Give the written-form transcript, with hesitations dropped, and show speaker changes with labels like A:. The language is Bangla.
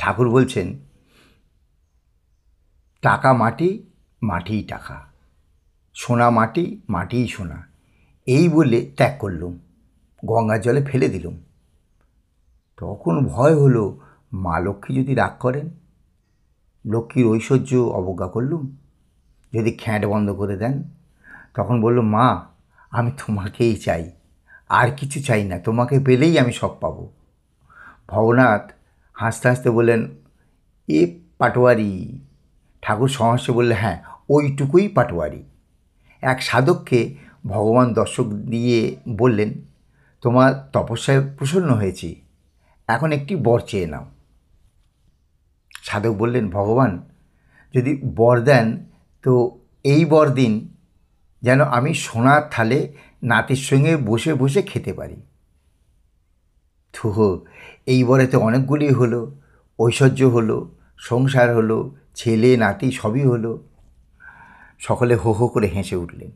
A: ঠাকুর বলছেন, টাকা মাটি, মাটিই টাকা, সোনা মাটি, মাটিই সোনা, এই বলে ত্যাগ করলুম, গঙ্গার জলে ফেলে দিলুম। তখন ভয় হলো, মা লক্ষ্মী যদি রাগ করেন, লক্ষ্মীর ঐশ্বর্য অবজ্ঞা করলুম, যদি খ্যাঁট বন্ধ করে দেন। তখন বলল, মা আমি তোমাকেই চাই, আর কিছু চাই না, তোমাকে পেলেই আমি সব পাবো। ভবনাথ হাসতে হাসতে বললেন, এ পাটোয়ারি। ঠাকুর সহসে বললে, হ্যাঁ ওইটুকুই পাটোয়ারি। এক সাধককে ভগবান দর্শক দিয়ে বললেন, তোমার তপস্যায় প্রসন্ন হয়েছি, এখন একটি বর চেয়ে নাও। সাধক বললেন, ভগবান যদি বর দেন তো এই বর দিন, যেন আমি সোনার থালে নাতির সঙ্গে বসে বসে খেতে পারি। তো এই বরে তো অনেকগুলি হলো, ঐশ্বর্য হলো, সংসার হলো, ছেলে নাতি সবই হলো। সকলে হো হো করে হেসে উঠলেন।